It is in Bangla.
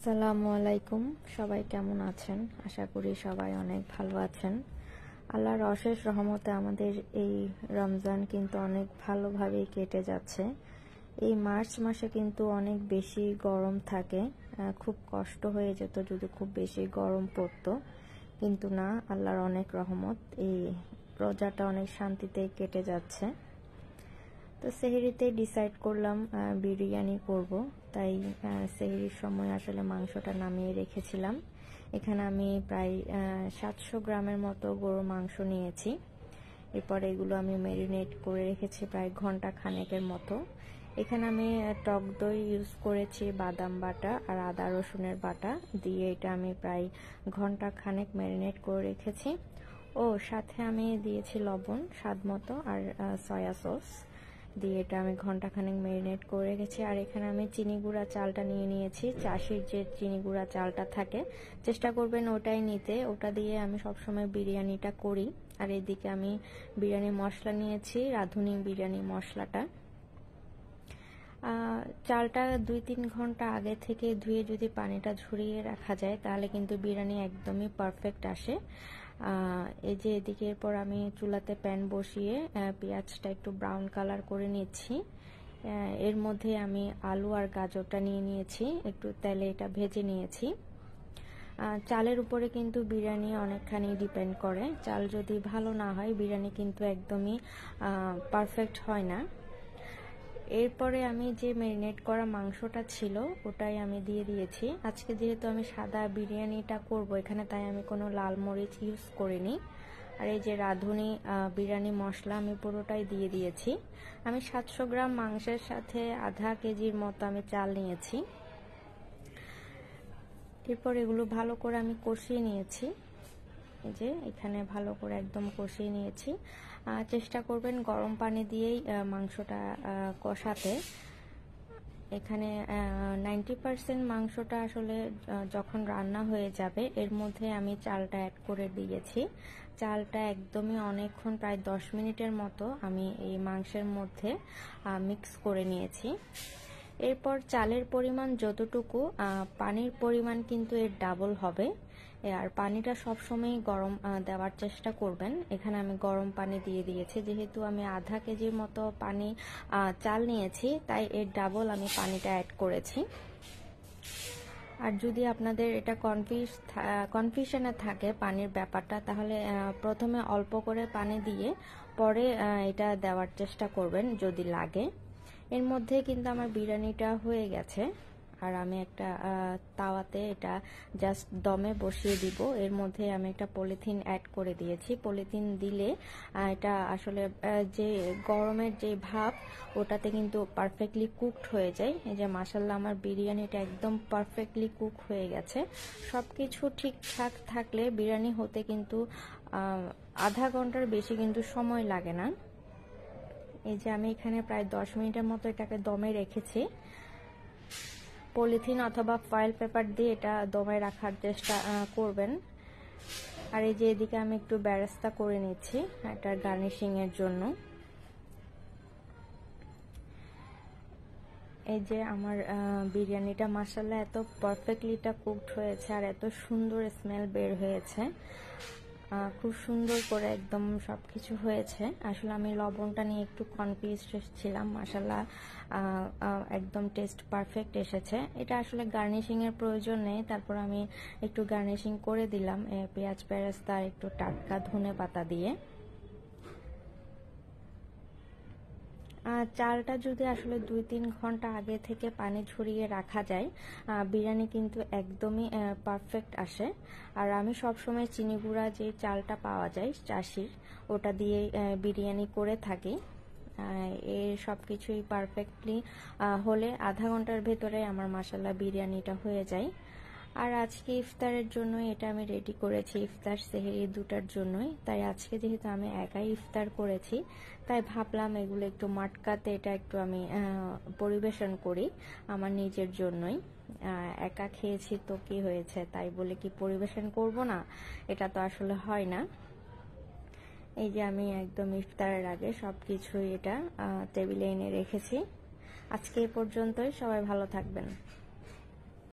আসসালামু আলাইকুম। সবাই কেমন আছেন? আশা করি সবাই অনেক ভালো আছেন। আল্লাহর অশেষ রহমতে আমাদের এই রমজান কিন্তু অনেক ভালোভাবেই কেটে যাচ্ছে। এই মার্চ মাসে কিন্তু অনেক বেশি গরম থাকে, খুব কষ্ট হয়ে যেত যদি খুব বেশি গরম পড়তো, কিন্তু না, আল্লাহর অনেক রহমত, এই রোজাটা অনেক শান্তিতে কেটে যাচ্ছে। তো সেহরিতে ডিসাইড করলাম বিরিয়ানি করব, তাই সেহরির সময় আসলে মাংসটা নামিয়ে রেখেছিলাম। এখানে আমি প্রায় 700 গ্রামের মতো গরুর মাংস নিয়েছি। এরপর এগুলো আমি ম্যারিনেট করে রেখেছি প্রায় ঘন্টা খানেকের মতো। এখানে আমি টক দই ইউজ করেছি, বাদাম বাটা আর আদা রসুনের বাটা দিয়ে এটা আমি প্রায় ঘন্টা খানেক ম্যারিনেট করে রেখেছি। ও সাথে আমি দিয়েছি লবণ স্বাদ মতো আর সয়া সস দিয়ে এটা আমি ঘন্টাখানেক ম্যারিনেট করে রেখেছি। আর এখানে আমি চিনি গুঁড়া চালটা নিয়ে নিয়েছি, চাষির যে চিনি গুঁড়া চালটা থাকে, চেষ্টা করবেন ওটাই নিতে, ওটা দিয়ে আমি সবসময় বিরিয়ানিটা করি। আর এদিকে আমি বিরিয়ানি মশলা নিয়েছি, রাঁধুনি বিরিয়ানি মশলাটা। চালটা 2-3 ঘন্টা আগে থেকে ধুয়ে যদি পানিটা ঝরিয়ে রাখা যায় তাহলে কিন্তু বিরিয়ানি একদমই পারফেক্ট আসে। এই যে এদিকে এরপর আমি চুলাতে প্যান বসিয়ে পেঁয়াজটা একটু ব্রাউন কালার করে নিচ্ছি। এর মধ্যে আমি আলু আর গাজরটা নিয়ে নিয়েছি, একটু তেলে এটা ভেজে নিয়েছি। চালের উপরে কিন্তু বিরিয়ানি অনেকখানি ডিপেন্ড করে, চাল যদি ভালো না হয় বিরিয়ানি কিন্তু একদমই পারফেক্ট হয় না। এরপরে আমি যে ম্যারিনেট করা মাংসটা ছিল ওটাই আমি দিয়ে দিয়েছি। আজকে যেহেতু আমি সাদা বিরিয়ানিটা করব এখানে, তাই আমি কোনো লাল মরিচ ইউজ করিনি। আর এই যে রাঁধুনি বিরিয়ানি মশলা আমি পুরোটাই দিয়ে দিয়েছি। আমি 700 গ্রাম মাংসের সাথে আধা কেজির মতো আমি চাল নিয়েছি। এরপর এগুলো ভালো করে আমি কষিয়ে নিয়েছি। এই যে এখানে ভালো করে একদম কষিয়ে নিয়েছি। চেষ্টা করবেন গরম পানি দিয়েই মাংসটা কষাতে। এখানে 90% মাংসটা আসলে যখন রান্না হয়ে যাবে এর মধ্যে আমি চালটা অ্যাড করে দিয়েছি। চালটা একদমই অনেকক্ষণ, প্রায় 10 মিনিটের মতো আমি এই মাংসের মধ্যে মিক্স করে নিয়েছি। এরপর চালের পরিমাণ যতটুকু, পানির পরিমাণ কিন্তু এর ডাবল হবে। আর পানিটা সবসময় গরম দেওয়ার চেষ্টা করবেন। এখানে আমি গরম পানি দিয়ে দিয়েছি, যেহেতু আমি আধা কেজির মতো পানি চাল নিয়েছি তাই এর ডাবল আমি পানিটা অ্যাড করেছি। আর যদি আপনাদের এটা কনফিউশনে থাকে পানির ব্যাপারটা, তাহলে প্রথমে অল্প করে পানি দিয়ে পরে এটা দেওয়ার চেষ্টা করবেন যদি লাগে। এর মধ্যে কিন্তু আমার বিরিয়ানিটা হয়ে গেছে। আর আমি একটা তাওয়াতে এটা জাস্ট দমে বসিয়ে দিব। এর মধ্যে আমি একটা পলিথিন অ্যাড করে দিয়েছি। পলিথিন দিলে এটা আসলে যে গরমের যে ভাব ওটাতে কিন্তু পারফেক্টলি কুকড হয়ে যায়। এই যে মাশাআল্লাহ আমার বিরিয়ানিটা একদম পারফেক্টলি কুক হয়ে গেছে। সবকিছু ঠিকঠাক থাকলে বিরিয়ানি হতে কিন্তু আধা ঘন্টার বেশি কিন্তু সময় লাগে না। এই যে আমি এখানে প্রায় 10 মিনিটের মতো এটাকে দমে রেখেছি। পলিথিন অথবা ফয়েল পেপার দিয়ে এটা দমে রাখার চেষ্টা করবেন। আর এই যে এদিকে আমি একটু বেরেস্তা করে নিচ্ছি এটা গার্নিশিং এর জন্য। এই যে আমার বিরিয়ানিটা মাশাআল্লাহ এত পারফেক্টলি এটা কুকড হয়েছে আর এত সুন্দর স্মেল বের হয়েছে, খুব সুন্দর করে একদম সবকিছু হয়েছে। আসলে আমি লবণটা নিয়ে একটু কনফিউজড ছিলাম, মাশাআল্লাহ একদম টেস্ট পারফেক্ট এসেছে। এটা আসলে গার্নিশিং এর প্রয়োজন নেই, তারপর আমি একটু গার্নিশিং করে দিলাম পেঁয়াজ বেরেস্তা আর একটু টাটকা ধনেপাতা দিয়ে। চালটা যদি আসলে 2-3 ঘন্টা আগে থেকে পানি ঝরিয়ে রাখা যায় বিরিয়ানি কিন্তু একদমই পারফেক্ট আসে। আর আমি সবসময় চিনি গুঁড়া যে চালটা পাওয়া যায় চাষির, ওটা দিয়ে বিরিয়ানি করে থাকি। এর সব কিছুই পারফেক্টলি হলে আধা ঘন্টার ভেতরে আমার মাশাআল্লাহ বিরিয়ানিটা হয়ে যায়। আর আজকে ইফতারের জন্য এটা আমি রেডি করেছি, ইফতার সেহরি দুটার জন্যই। তাই আজকে যেহেতু আমি একাই ইফতার করেছি তাই ভাবলাম এগুলো একটু মাটকাতে এটা একটু আমি পরিবেশন করি আমার নিজের জন্যই। একা খেয়েছি তো কি হয়েছে, তাই বলে কি পরিবেশন করব না, এটা তো আসলে হয় না। এই যে আমি একদম ইফতারের আগে সবকিছুই এটা টেবিলে এনে রেখেছি। আজকে এই পর্যন্তই, সবাই ভালো থাকবেন।